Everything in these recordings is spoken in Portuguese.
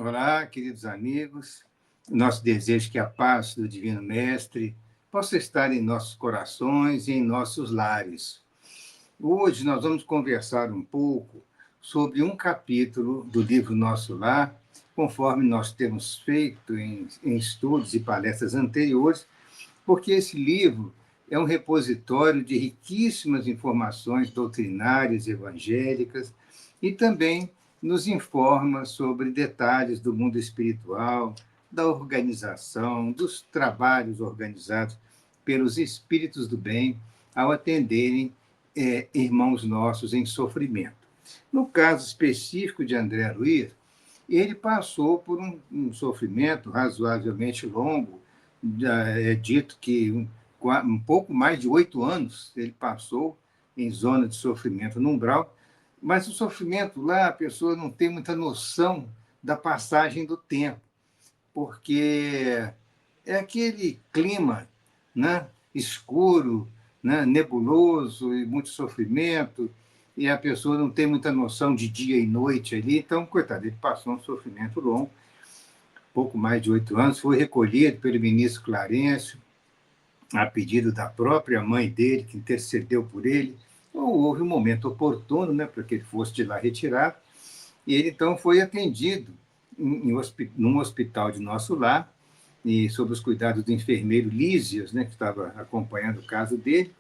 Olá, queridos amigos. Nosso desejo é que a paz do Divino Mestre possa estar em nossos corações e em nossos lares. Hoje nós vamos conversar um pouco sobre um capítulo do livro Nosso Lar, conforme nós temos feito em estudos e palestras anteriores, porque esse livro é um repositório de riquíssimas informações doutrinárias e evangélicas e também nos informa sobre detalhes do mundo espiritual, da organização, dos trabalhos organizados pelos espíritos do bem ao atenderem irmãos nossos em sofrimento. No caso específico de André Luiz, ele passou por um sofrimento razoavelmente longo, é dito que um pouco mais de 8 anos ele passou em zona de sofrimento no umbral, mas o sofrimento lá, a pessoa não tem muita noção da passagem do tempo, porque é aquele clima, né, escuro, né, nebuloso e muito sofrimento, e a pessoa não tem muita noção de dia e noite ali, então, coitado, ele passou um sofrimento longo, pouco mais de 8 anos, foi recolhido pelo ministro Clarencio, a pedido da própria mãe dele, que intercedeu por ele, ou houve um momento oportuno, né, para que ele fosse de lá retirado, e ele então foi atendido num hospital de Nosso Lar, e sob os cuidados do enfermeiro Lísias, né, que estava acompanhando o caso dele.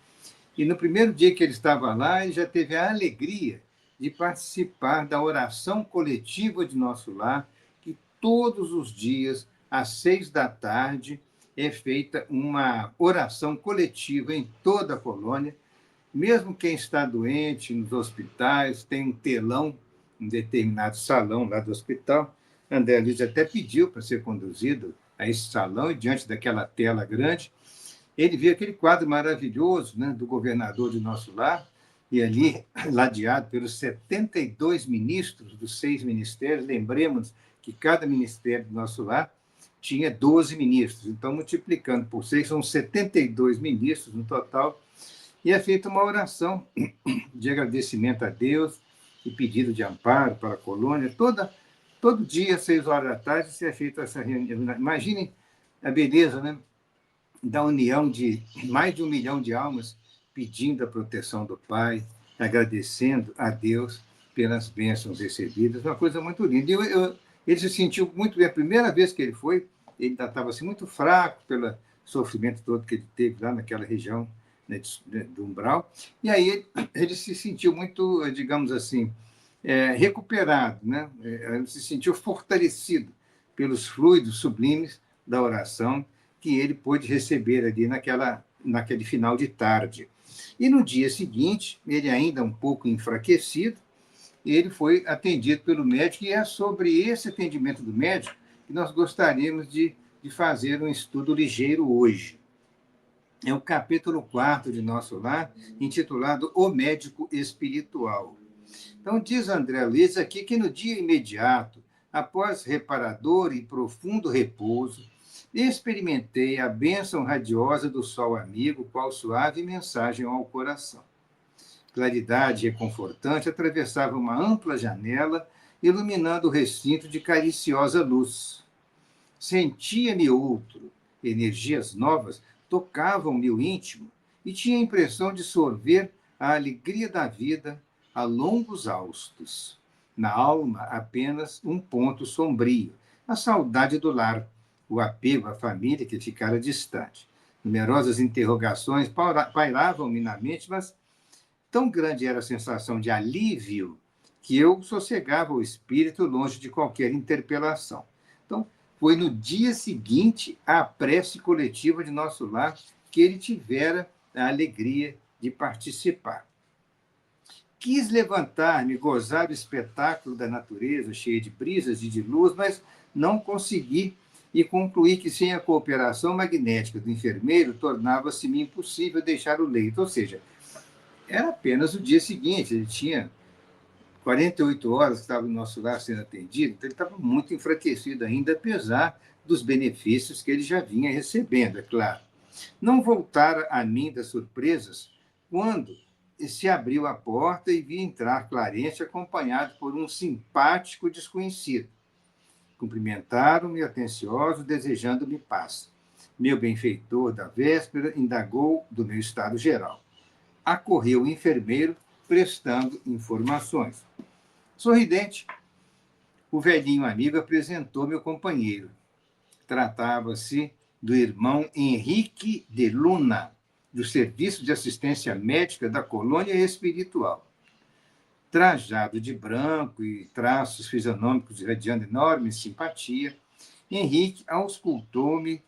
E no primeiro dia que ele estava lá, ele já teve a alegria de participar da oração coletiva de Nosso Lar, que todos os dias, às 6 da tarde, é feita uma oração coletiva em toda a colônia. Mesmo quem está doente nos hospitais, tem um telão, um determinado salão lá do hospital. André Luiz até pediu para ser conduzido a esse salão, e diante daquela tela grande, ele viu aquele quadro maravilhoso, né, do governador de Nosso Lar, e ali, ladeado pelos 72 ministros dos 6 ministérios. Lembremos que cada ministério do Nosso Lar tinha 12 ministros, então, multiplicando por 6, são 72 ministros no total, e é feita uma oração de agradecimento a Deus e pedido de amparo para a colônia. Todo dia, às 6 horas da tarde, se é feita essa reunião. Imaginem a beleza, né, da união de mais de 1 milhão de almas pedindo a proteção do Pai, agradecendo a Deus pelas bênçãos recebidas. Uma coisa muito linda. Ele se sentiu muito bem. A primeira vez que ele foi, ele estava assim, muito fraco pelo sofrimento todo que ele teve lá naquela região, né, do umbral. E aí ele se sentiu muito, digamos assim, recuperado, né? Ele se sentiu fortalecido pelos fluidos sublimes da oração que ele pôde receber ali naquele final de tarde. E no dia seguinte, ele ainda um pouco enfraquecido, ele foi atendido pelo médico, e é sobre esse atendimento do médico que nós gostaríamos de fazer um estudo ligeiro hoje. É o capítulo 4 de Nosso Lar, intitulado O Médico Espiritual. Então, diz André Luiz aqui que no dia imediato, após reparador e profundo repouso, experimentei a bênção radiosa do sol amigo, qual suave mensagem ao coração. Claridade reconfortante atravessava uma ampla janela, iluminando o recinto de cariciosa luz. Sentia-me outro, energias novas tocavam-me o íntimo e tinha a impressão de sorver a alegria da vida a longos haustos. Na alma, apenas um ponto sombrio, a saudade do lar, o apego à família que ficara distante. Numerosas interrogações pairavam-me na mente, mas tão grande era a sensação de alívio que eu sossegava o espírito longe de qualquer interpelação. Então, foi no dia seguinte à prece coletiva de Nosso Lar que ele tivera a alegria de participar. Quis levantar-me, gozar do espetáculo da natureza, cheia de brisas e de luz, mas não consegui, e concluí que sem a cooperação magnética do enfermeiro tornava-se-me impossível deixar o leito. Ou seja, era apenas o dia seguinte, ele tinha 48 horas que estava no Nosso Lar sendo atendido, então ele estava muito enfraquecido ainda, apesar dos benefícios que ele já vinha recebendo, é claro. Não voltara a mim das surpresas quando se abriu a porta e vi entrar Clarence acompanhado por um simpático desconhecido. Cumprimentaram-me atenciosos, desejando-me paz. Meu benfeitor da véspera indagou do meu estado geral. Acorreu o enfermeiro, prestando informações. Sorridente, o velhinho amigo apresentou meu companheiro. Tratava-se do irmão Henrique de Luna, do Serviço de Assistência Médica da Colônia Espiritual. Trajado de branco e traços fisionômicos irradiando enorme simpatia, Henrique auscultou-me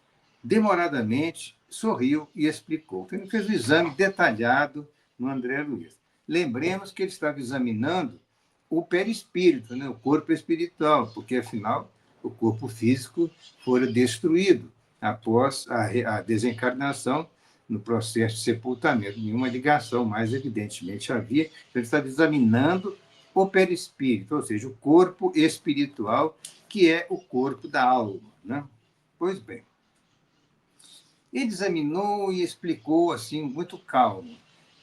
demoradamente, sorriu e explicou. Ele fez um exame detalhado no André Luiz. Lembremos que ele estava examinando o perispírito, né? O corpo espiritual, porque, afinal, o corpo físico fora destruído após a desencarnação no processo de sepultamento. Nenhuma ligação mais, evidentemente, havia. Então, ele estava examinando o perispírito, ou seja, o corpo espiritual, que é o corpo da alma. Né? Pois bem, ele examinou e explicou assim, muito calmo.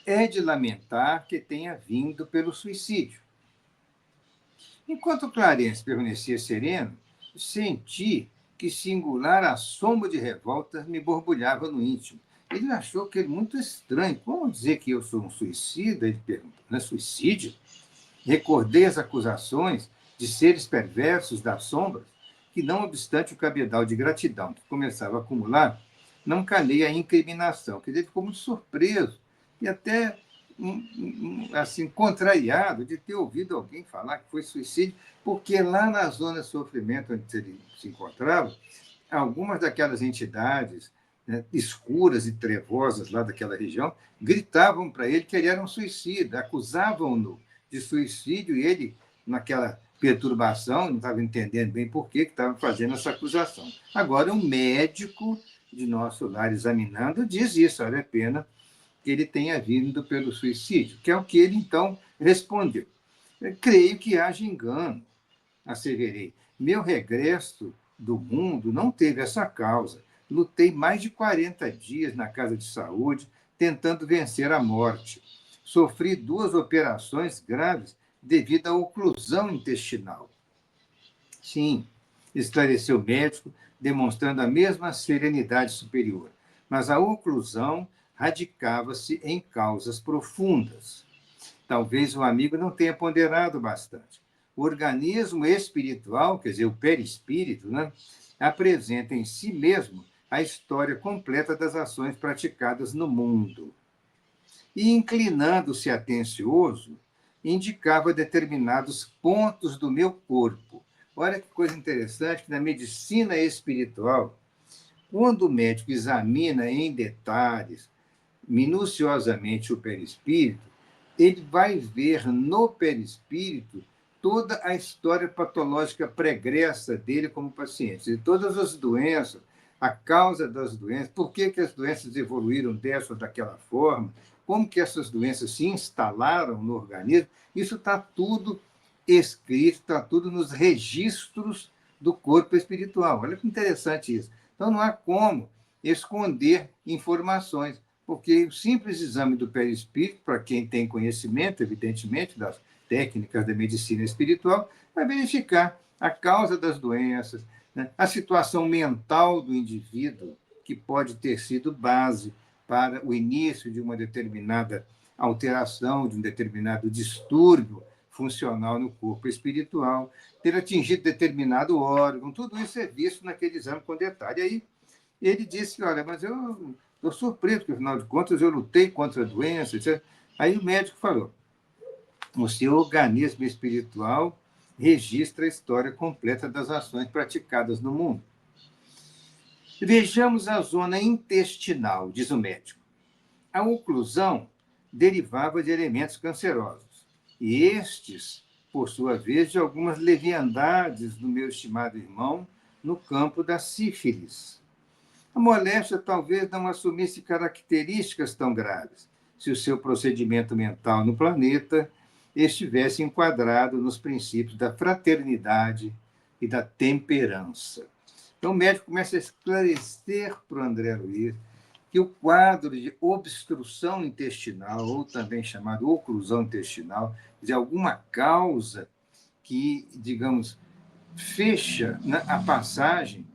É de lamentar que tenha vindo pelo suicídio. Enquanto Clarence permanecia sereno, senti que singular assomo de revolta me borbulhava no íntimo. Ele achou que era muito estranho. Como dizer que eu sou um suicida? Ele perguntou. Não é suicídio? Recordei as acusações de seres perversos das sombras, que, não obstante o cabedal de gratidão que começava a acumular, não calei a incriminação. Quer dizer, ele ficou muito surpreso e até assim, contrariado de ter ouvido alguém falar que foi suicídio, porque lá na zona de sofrimento onde ele se encontrava, algumas daquelas entidades, né, escuras e trevosas lá daquela região gritavam para ele que ele era um suicida, acusavam-no de suicídio e ele, naquela perturbação, não estava entendendo bem por que estava fazendo essa acusação. Agora, um médico de nosso lar examinando diz isso, olha a pena que ele tenha vindo pelo suicídio, que é o que ele, então, respondeu. Creio que haja engano, asseverei. Meu regresso do mundo não teve essa causa. Lutei mais de 40 dias na casa de saúde, tentando vencer a morte. Sofri 2 operações graves devido à oclusão intestinal. Sim, esclareceu o médico, demonstrando a mesma serenidade superior. Mas a oclusão radicava-se em causas profundas. Talvez o amigo não tenha ponderado bastante. O organismo espiritual, quer dizer, o perispírito, né, apresenta em si mesmo a história completa das ações praticadas no mundo. E, inclinando-se atencioso, indicava determinados pontos do meu corpo. Olha que coisa interessante, que na medicina espiritual, quando o médico examina em detalhes, minuciosamente o perispírito, ele vai ver no perispírito toda a história patológica pregressa dele como paciente, de todas as doenças, a causa das doenças, por que as doenças evoluíram dessa ou daquela forma, como que essas doenças se instalaram no organismo, isso está tudo escrito, está tudo nos registros do corpo espiritual. Olha que interessante isso. Então, não há como esconder informações, porque o simples exame do perispírito, para quem tem conhecimento, evidentemente, das técnicas da medicina espiritual, vai verificar a causa das doenças, né? A situação mental do indivíduo, que pode ter sido base para o início de uma determinada alteração, de um determinado distúrbio funcional no corpo espiritual, ter atingido determinado órgão, tudo isso é visto naquele exame com detalhe. Aí ele disse, olha, mas eu estou surpreso, porque, afinal de contas, eu lutei contra a doença, etc. Aí o médico falou, o seu organismo espiritual registra a história completa das ações praticadas no mundo. Vejamos a zona intestinal, diz o médico. A oclusão derivava de elementos cancerosos, e estes, por sua vez, de algumas leviandades do meu estimado irmão no campo da sífilis. A moléstia talvez não assumisse características tão graves, se o seu procedimento mental no planeta estivesse enquadrado nos princípios da fraternidade e da temperança. Então, o médico começa a esclarecer para o André Luiz que o quadro de obstrução intestinal, ou também chamado oclusão intestinal, de alguma causa que, digamos, fecha, né, a passagem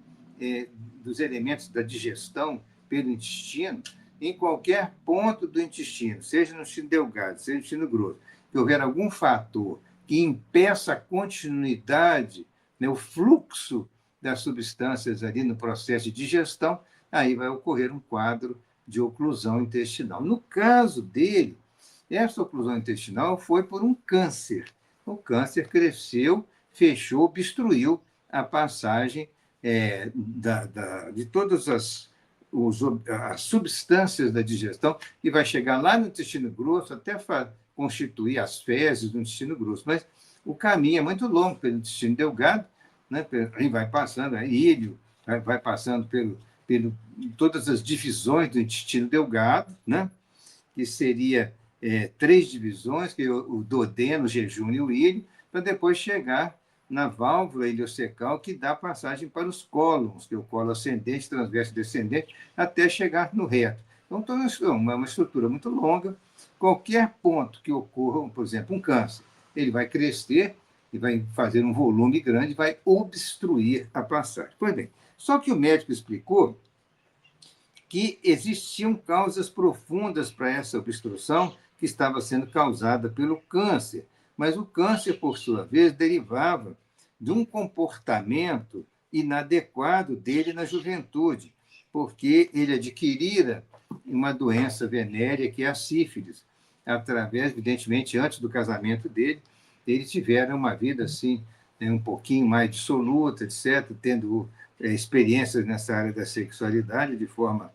dos elementos da digestão pelo intestino em qualquer ponto do intestino, seja no intestino delgado, seja no intestino grosso. Se houver algum fator que impeça a continuidade, né, o fluxo das substâncias ali no processo de digestão, aí vai ocorrer um quadro de oclusão intestinal. No caso dele, essa oclusão intestinal foi por um câncer. O câncer cresceu, fechou, obstruiu a passagem de todas as substâncias da digestão e vai chegar lá no intestino grosso até constituir as fezes do intestino grosso. Mas o caminho é muito longo pelo intestino delgado, né? Aí vai passando, ilho, vai passando pelo todas as divisões do intestino delgado, né? Que seria 3 divisões, que é o duodeno, o jejum e o ilho, para depois chegar na válvula iliocecal, que dá passagem para os cólons, que é o colo ascendente, transverso e descendente, até chegar no reto. Então, é uma estrutura muito longa. Qualquer ponto que ocorra, por exemplo, um câncer, ele vai crescer e vai fazer um volume grande, vai obstruir a passagem. Pois bem, só que o médico explicou que existiam causas profundas para essa obstrução que estava sendo causada pelo câncer. Mas o câncer, por sua vez, derivava de um comportamento inadequado dele na juventude, porque ele adquirira uma doença venérea que é a sífilis. Através, evidentemente, antes do casamento dele, eles tiveram uma vida assim, um pouquinho mais dissoluta, etc., tendo experiências nessa área da sexualidade de forma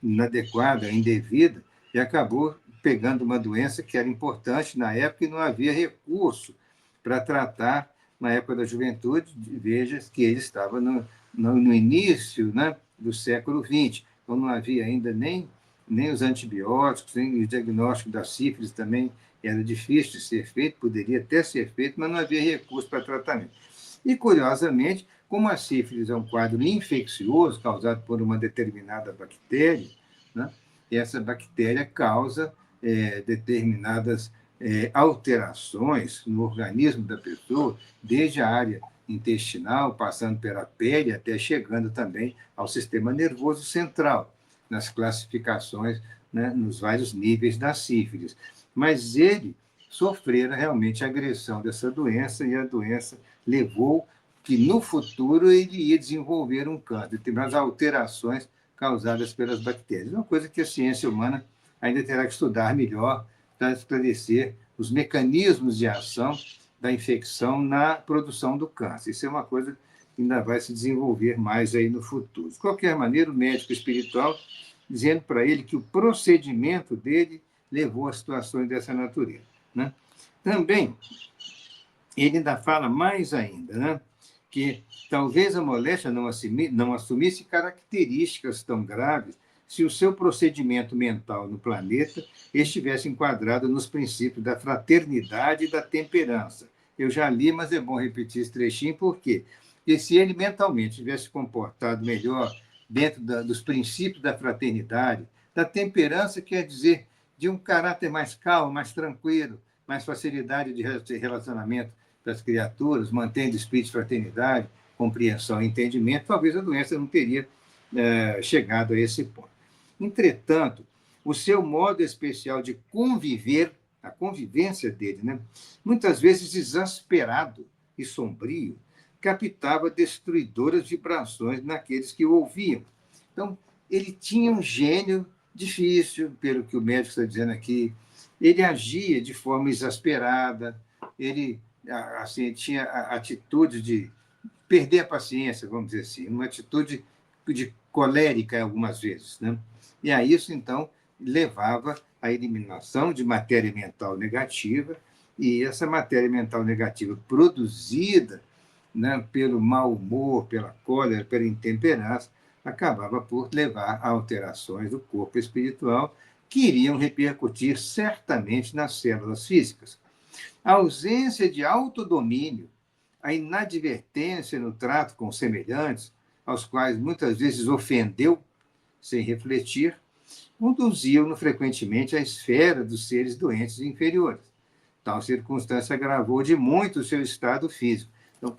inadequada, indevida, e acabou pegando uma doença que era importante na época e não havia recurso para tratar na época da juventude. Veja que ele estava no início, né, do século XX, então não havia ainda nem os antibióticos, nem o diagnóstico da sífilis também era difícil de ser feito, poderia até ser feito, mas não havia recurso para tratamento. E, curiosamente, como a sífilis é um quadro infeccioso causado por uma determinada bactéria, né, essa bactéria causa determinadas alterações no organismo da pessoa, desde a área intestinal, passando pela pele, até chegando também ao sistema nervoso central, nas classificações, né, nos vários níveis da sífilis. Mas ele sofrera realmente a agressão dessa doença, e a doença levou que no futuro ele ia desenvolver um câncer, determinadas alterações causadas pelas bactérias. Uma coisa que a ciência humana ainda terá que estudar melhor para esclarecer os mecanismos de ação da infecção na produção do câncer. Isso é uma coisa que ainda vai se desenvolver mais aí no futuro. De qualquer maneira, o médico espiritual dizendo para ele que o procedimento dele levou a situações dessa natureza, né? Também, ele ainda fala mais ainda, né, que talvez a moléstia não assumisse características tão graves se o seu procedimento mental no planeta estivesse enquadrado nos princípios da fraternidade e da temperança. Eu já li, mas é bom repetir esse trechinho, por quê? Porque se ele mentalmente tivesse comportado melhor dentro dos princípios da fraternidade, da temperança, quer dizer, de um caráter mais calmo, mais tranquilo, mais facilidade de relacionamento das criaturas, mantendo espírito de fraternidade, compreensão e entendimento, talvez a doença não teria chegado a esse ponto. Entretanto, o seu modo especial de conviver, a convivência dele, né, muitas vezes exasperado e sombrio, captava destruidoras vibrações naqueles que o ouviam. Então, ele tinha um gênio difícil, pelo que o médico está dizendo aqui, ele agia de forma exasperada, ele assim, tinha a atitude de perder a paciência, vamos dizer assim, uma atitude de colérica algumas vezes, né? E a isso, então, levava à eliminação de matéria mental negativa, e essa matéria mental negativa produzida, né, pelo mau humor, pela cólera, pela intemperança, acabava por levar a alterações do corpo espiritual que iriam repercutir certamente nas células físicas. A ausência de autodomínio, a inadvertência no trato com semelhantes, aos quais muitas vezes ofendeu sem refletir, conduziam-no frequentemente à esfera dos seres doentes inferiores. Tal circunstância agravou de muito o seu estado físico. Então,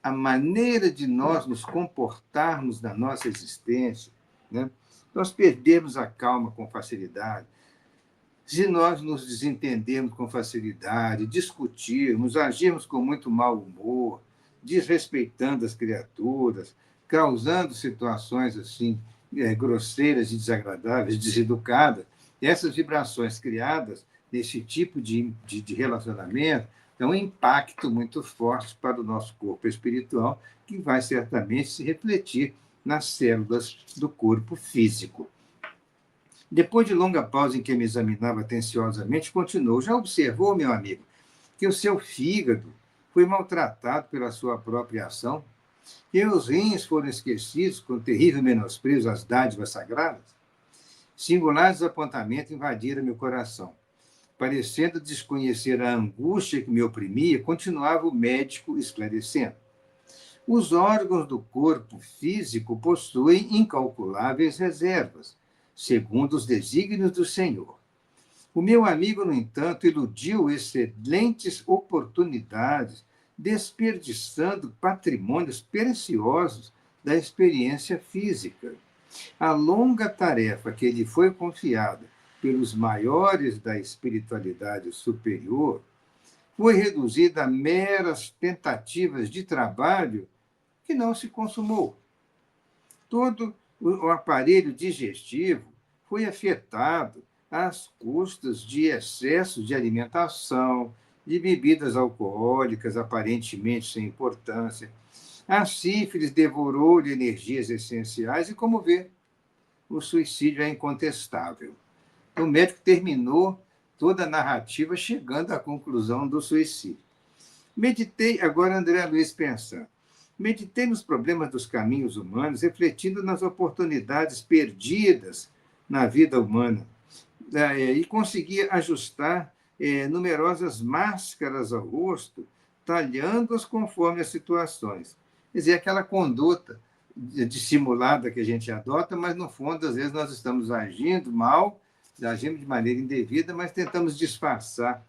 a maneira de nós nos comportarmos na nossa existência, né? Nós perdemos a calma com facilidade. Se nós nos desentendemos com facilidade, discutirmos, agirmos com muito mau humor, desrespeitando as criaturas, causando situações assim grosseiras e desagradáveis, deseducadas, essas vibrações criadas nesse tipo de relacionamento dão um impacto muito forte para o nosso corpo espiritual, que vai certamente se refletir nas células do corpo físico. Depois de longa pausa em que me examinava atenciosamente, continuou. Já observou, meu amigo, que o seu fígado foi maltratado pela sua própria ação? Que os rins foram esquecidos com terrível menosprezo às dádivas sagradas? Singulares apontamentos invadiram meu coração. Parecendo desconhecer a angústia que me oprimia, continuava o médico esclarecendo. Os órgãos do corpo físico possuem incalculáveis reservas, segundo os desígnios do Senhor. O meu amigo, no entanto, iludiu excelentes oportunidades, desperdiçando patrimônios preciosos da experiência física. A longa tarefa que lhe foi confiada pelos maiores da espiritualidade superior foi reduzida a meras tentativas de trabalho que não se consumou. Todo o aparelho digestivo foi afetado às custas de excesso de alimentação, de bebidas alcoólicas aparentemente sem importância. A sífilis devorou-lhe energias essenciais e, como vê, o suicídio é incontestável. O médico terminou toda a narrativa chegando à conclusão do suicídio. Meditei, agora André Luiz pensando, meditei nos problemas dos caminhos humanos, refletindo nas oportunidades perdidas na vida humana, e consegui ajustar numerosas máscaras ao rosto, talhando-as conforme as situações. Quer dizer, aquela conduta dissimulada que a gente adota, mas, no fundo, às vezes nós estamos agindo mal, agimos de maneira indevida, mas tentamos disfarçar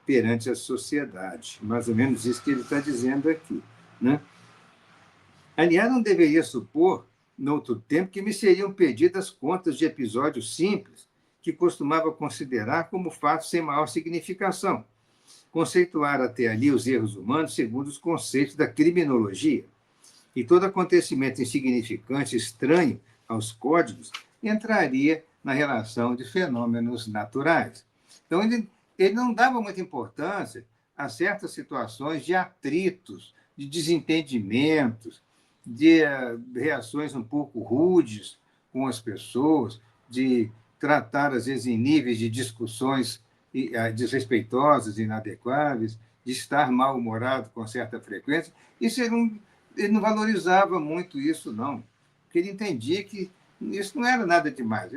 perante a sociedade. Mais ou menos isso que ele está dizendo aqui, né? Aliás, não deveria supor, no outro tempo, que me seriam pedidas contas de episódios simples que costumava considerar como fatos sem maior significação. Conceituar até ali os erros humanos segundo os conceitos da criminologia. E todo acontecimento insignificante, estranho aos códigos, entraria na relação de fenômenos naturais. Então, ele não dava muita importância a certas situações de atritos, de desentendimentos, de reações um pouco rudes com as pessoas, de tratar, às vezes, em níveis de discussões desrespeitosas, inadequáveis, de estar mal-humorado com certa frequência. Isso ele não valorizava muito isso, não, porque ele entendia que isso não era nada demais.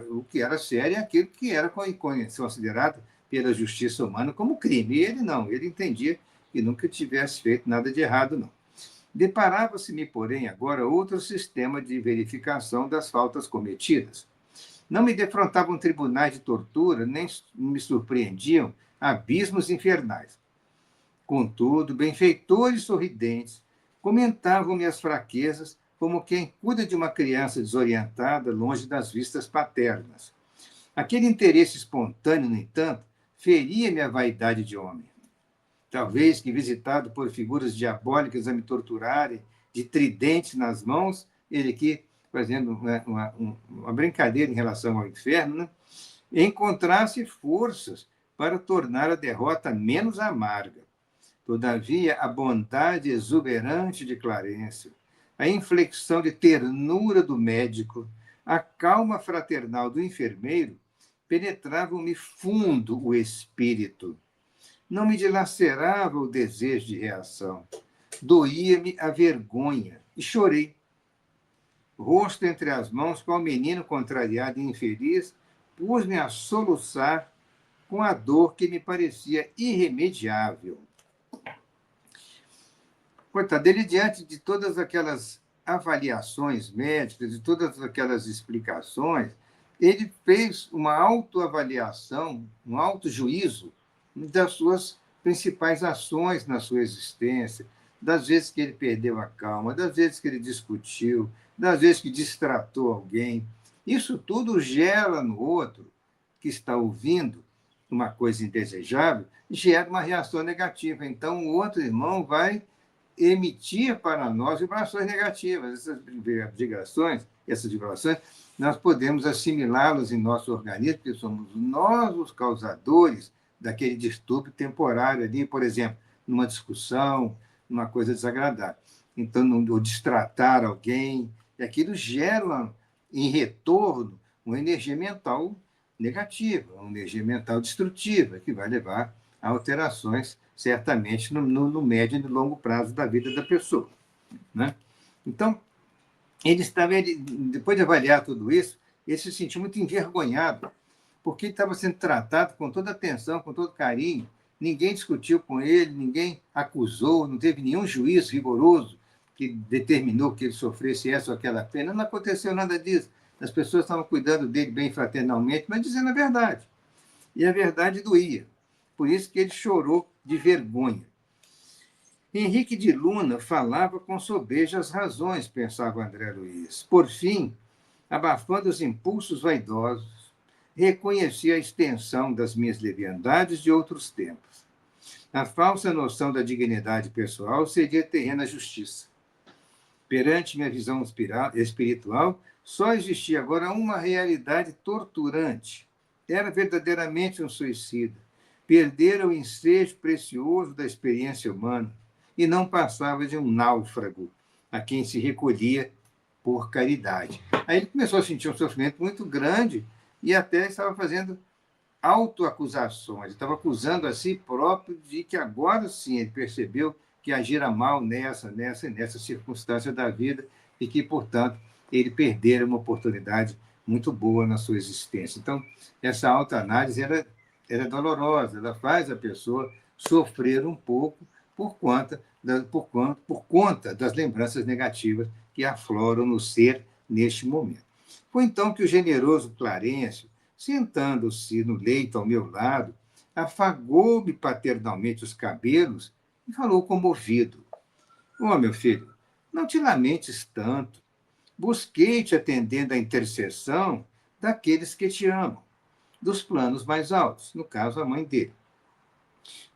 O que era sério é aquilo que era considerado pela justiça humana como crime. E ele não, ele entendia que nunca tivesse feito nada de errado, não. Deparava-se-me, porém, agora outro sistema de verificação das faltas cometidas. Não me defrontavam tribunais de tortura, nem me surpreendiam abismos infernais. Contudo, benfeitores sorridentes comentavam minhas fraquezas como quem cuida de uma criança desorientada longe das vistas paternas. Aquele interesse espontâneo, no entanto, feria-me a vaidade de homem. Talvez que, visitado por figuras diabólicas a me torturarem, de tridentes nas mãos, ele aqui fazendo uma brincadeira em relação ao inferno, né? Encontrasse forças para tornar a derrota menos amarga. Todavia, a bondade exuberante de Clarencio, a inflexão de ternura do médico, a calma fraternal do enfermeiro, penetravam-me fundo o espírito. Não me dilacerava o desejo de reação. Doía-me a vergonha e chorei. Rosto entre as mãos, qual menino contrariado e infeliz, pus-me a soluçar com a dor que me parecia irremediável. Coitado, ele, diante de todas aquelas avaliações médicas, de todas aquelas explicações, ele fez uma autoavaliação, um autojuízo das suas principais ações na sua existência, das vezes que ele perdeu a calma, das vezes que ele discutiu, das vezes que distratou alguém. Isso tudo gera no outro, que está ouvindo uma coisa indesejável, gera uma reação negativa. Então, o outro irmão vai emitir para nós vibrações negativas. Essas vibrações, nós podemos assimilá-las em nosso organismo, porque somos nós os causadores daquele distúrbio temporário ali, por exemplo, numa discussão, numa coisa desagradável. Então, ou distratar alguém, e aquilo gera, em retorno, uma energia mental negativa, uma energia mental destrutiva, que vai levar a alterações, certamente, no médio e no longo prazo da vida da pessoa. Né? Então, depois de avaliar tudo isso, ele se sentiu muito envergonhado, porque ele estava sendo tratado com toda atenção, com todo carinho. Ninguém discutiu com ele, ninguém acusou, não teve nenhum juízo rigoroso que determinou que ele sofresse essa ou aquela pena. Não aconteceu nada disso. As pessoas estavam cuidando dele bem fraternalmente, mas dizendo a verdade. E a verdade doía. Por isso que ele chorou de vergonha. Henrique de Luna falava com sobejas razões, pensava André Luiz. Por fim, abafando os impulsos vaidosos, reconhecia a extensão das minhas leviandades de outros tempos. A falsa noção da dignidade pessoal seria terrena à justiça. Perante minha visão espiritual, só existia agora uma realidade torturante. Era verdadeiramente um suicida. Perdera o ensejo precioso da experiência humana e não passava de um náufrago a quem se recolhia por caridade. Aí ele começou a sentir um sofrimento muito grande e até estava fazendo autoacusações, estava acusando a si próprio de que agora sim ele percebeu que agira mal nessa circunstância da vida e que, portanto, ele perdera uma oportunidade muito boa na sua existência. Então, essa autoanálise era dolorosa, ela faz a pessoa sofrer um pouco por conta das lembranças negativas que afloram no ser neste momento. Foi então que o generoso Clarencio, sentando-se no leito ao meu lado, afagou-me paternalmente os cabelos e falou comovido: "Oh, meu filho, não te lamentes tanto. Busquei-te atendendo à intercessão daqueles que te amam, dos planos mais altos, no caso, a mãe dele.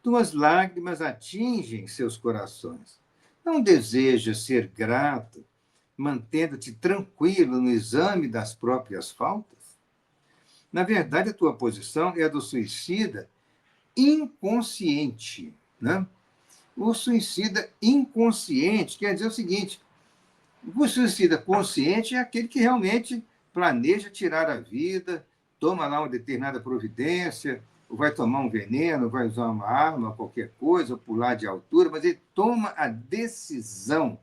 Tuas lágrimas atingem seus corações. Não desejas ser grato, mantendo-te tranquilo no exame das próprias faltas? Na verdade, a tua posição é a do suicida inconsciente. Né? O suicida inconsciente quer dizer o seguinte: o suicida consciente é aquele que realmente planeja tirar a vida, toma lá uma determinada providência, ou vai tomar um veneno, vai usar uma arma, qualquer coisa, ou pular de altura, mas ele toma a decisão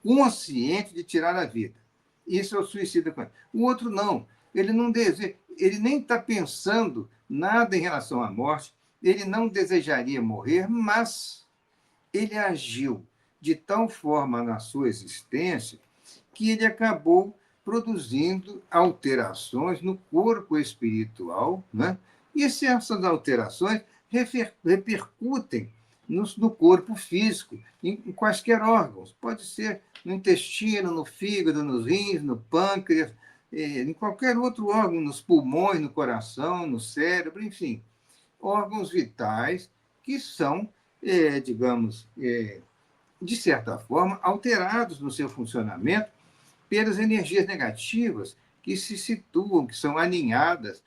consciente de tirar a vida. Isso é o suicida consciente. O outro não. Ele não deseja, ele nem está pensando nada em relação à morte, ele não desejaria morrer, mas ele agiu de tal forma na sua existência que ele acabou produzindo alterações no corpo espiritual, né? E essas alterações repercutem no corpo físico, em quaisquer órgãos. Pode ser no intestino, no fígado, nos rins, no pâncreas, em qualquer outro órgão, nos pulmões, no coração, no cérebro, enfim. Órgãos vitais que são, digamos, de certa forma, alterados no seu funcionamento pelas energias negativas que se situam, que são aninhadas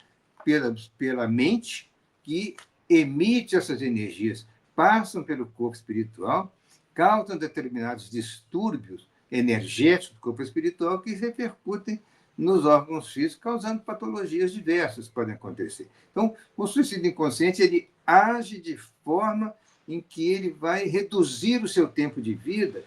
pela mente, que emite essas energias, passam pelo corpo espiritual, causam determinados distúrbios energéticos do corpo espiritual que repercutem nos órgãos físicos, causando patologias diversas que podem acontecer. Então, o suicídio inconsciente ele age de forma em que ele vai reduzir o seu tempo de vida,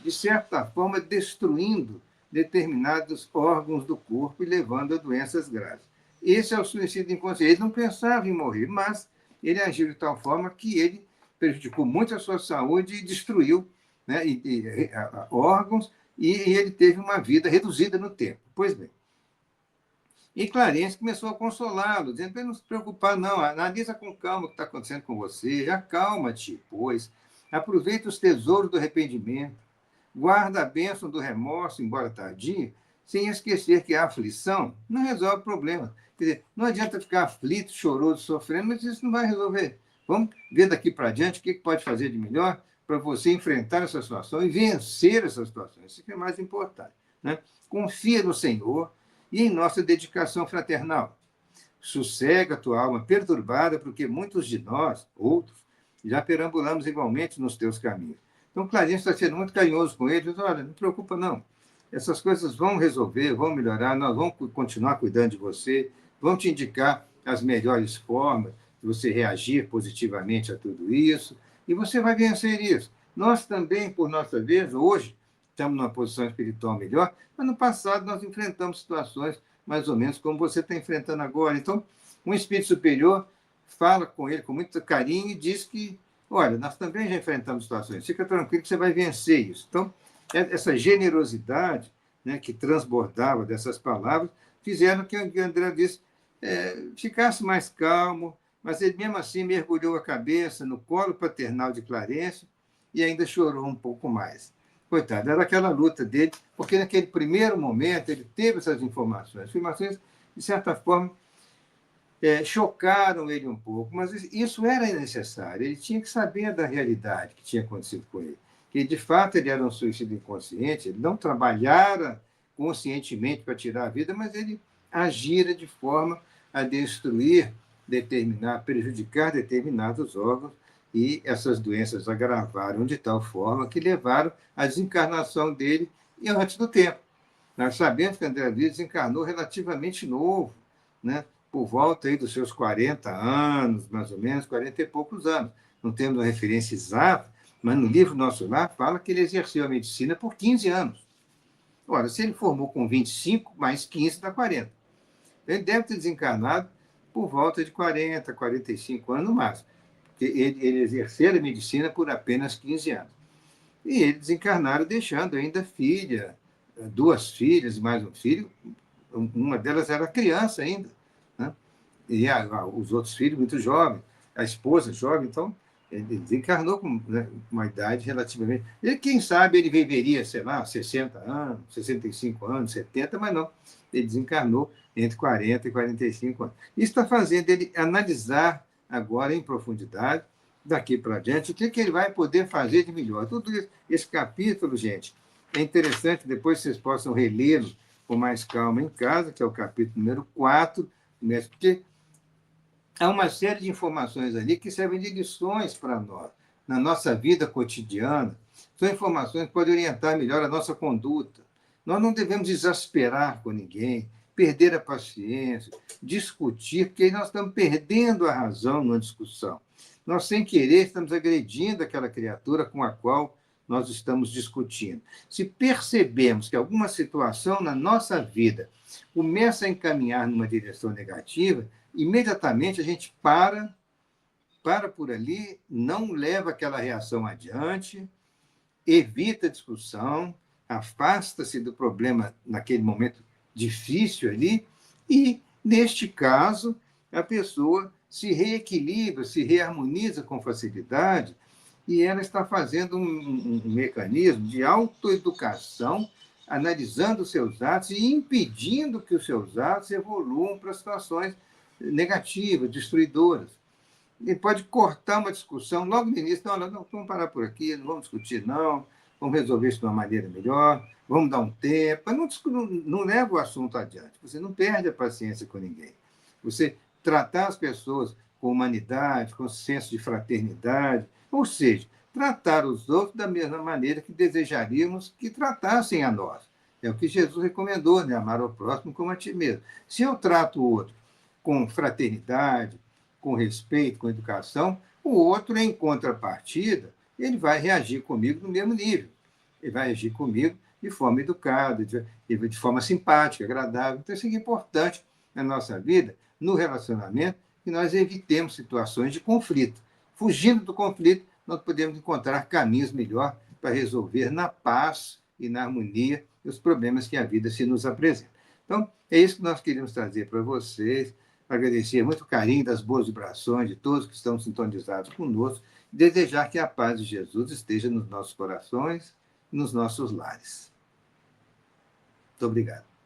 de certa forma, destruindo determinados órgãos do corpo e levando a doenças graves. Esse é o suicídio inconsciente. Ele não pensava em morrer, mas ele agiu de tal forma que ele prejudicou muito a sua saúde e destruiu, né, órgãos, e ele teve uma vida reduzida no tempo. Pois bem. E Clarence começou a consolá-lo, dizendo para ele não se preocupar, não, analisa com calma o que está acontecendo com você, acalma-te, pois Aproveita os tesouros do arrependimento. Guarda a bênção do remorso, embora tardia, sem esquecer que a aflição não resolve o problema. Quer dizer, não adianta ficar aflito, choroso, sofrendo, mas isso não vai resolver. Vamos ver daqui para diante o que pode fazer de melhor para você enfrentar essa situação e vencer essa situação. Isso que é mais importante. Né? Confia no Senhor e em nossa dedicação fraternal. Sossega a tua alma perturbada, porque muitos de nós, outros, já perambulamos igualmente nos teus caminhos. Então, Clarinha está sendo muito carinhoso com ele. Diz, olha, não preocupa, não. Essas coisas vão resolver, vão melhorar, nós vamos continuar cuidando de você, vamos te indicar as melhores formas de você reagir positivamente a tudo isso, e você vai vencer isso. Nós também, por nossa vez, hoje, estamos numa posição espiritual melhor, mas no passado nós enfrentamos situações mais ou menos como você está enfrentando agora. Então, um espírito superior fala com ele com muito carinho e diz que, olha, nós também já enfrentamos situações, fica tranquilo que você vai vencer isso. Então, essa generosidade, né, que transbordava dessas palavras, fizeram que o André disse, ficasse mais calmo, mas ele mesmo assim mergulhou a cabeça no colo paternal de Clarencio e ainda chorou um pouco mais. Coitado, era aquela luta dele, porque naquele primeiro momento ele teve essas informações. Informações, de certa forma, chocaram ele um pouco, mas isso era necessário. Ele tinha que saber da realidade que tinha acontecido com ele. Que, de fato, ele era um suicida inconsciente, ele não trabalhara conscientemente para tirar a vida, mas ele agira de forma a destruir, prejudicar determinados órgãos, e essas doenças agravaram de tal forma que levaram à desencarnação dele e antes do tempo. Nós sabemos que André Luiz desencarnou relativamente novo, né? Por volta aí dos seus 40 anos, mais ou menos, 40 e poucos anos. Não temos uma referência exata, mas no livro Nosso Lar fala que ele exerceu a medicina por 15 anos. Ora, se ele formou com 25, mais 15 dá 40. Ele deve ter desencarnado por volta de 40, 45 anos no máximo. Porque ele exerceu a medicina por apenas 15 anos. E ele desencarnaram deixando ainda filha, 2 filhas e mais um filho. Uma delas era criança ainda, né? E os outros filhos muito jovens, a esposa jovem, então ele desencarnou com, né, uma idade relativamente... E quem sabe ele viveria, sei lá, 60 anos, 65 anos, 70, mas não. Ele desencarnou entre 40 e 45 anos. Isso está fazendo ele analisar agora em profundidade, daqui para diante, o que ele vai poder fazer de melhor. Tudo isso, esse capítulo, gente, é interessante, depois vocês possam relê-lo com mais calma em casa, que é o capítulo número 4, porque há uma série de informações ali que servem de lições para nós, na nossa vida cotidiana. São informações que podem orientar melhor a nossa conduta. Nós não devemos exasperar com ninguém, perder a paciência, discutir, porque aí nós estamos perdendo a razão numa discussão. Nós, sem querer, estamos agredindo aquela criatura com a qual nós estamos discutindo. Se percebemos que alguma situação na nossa vida começa a encaminhar numa direção negativa, imediatamente a gente para por ali, não leva aquela reação adiante, evita a discussão, afasta-se do problema naquele momento difícil ali, e, neste caso, a pessoa se reequilibra, se reharmoniza com facilidade, e ela está fazendo um mecanismo de autoeducação, analisando os seus atos e impedindo que os seus atos evoluam para situações negativas, destruidoras. Ele pode cortar uma discussão logo no início, não, vamos parar por aqui, não vamos discutir, não, vamos resolver isso de uma maneira melhor, vamos dar um tempo, mas não leva o assunto adiante, você não perde a paciência com ninguém. Você tratar as pessoas com humanidade, com senso de fraternidade, ou seja, tratar os outros da mesma maneira que desejaríamos que tratassem a nós. É o que Jesus recomendou, né? Amar ao próximo como a ti mesmo. Se eu trato o outro com fraternidade, com respeito, com educação, o outro, em contrapartida, ele vai reagir comigo no mesmo nível. Ele vai agir comigo de forma educada, de forma simpática, agradável. Então, isso é importante na nossa vida, no relacionamento, que nós evitemos situações de conflito. Fugindo do conflito, nós podemos encontrar caminhos melhores para resolver na paz e na harmonia os problemas que a vida se nos apresenta. Então, é isso que nós queríamos trazer para vocês. Agradecer muito o carinho das boas vibrações de todos que estão sintonizados conosco desejar que a paz de Jesus esteja nos nossos corações e nos nossos lares. Muito obrigado.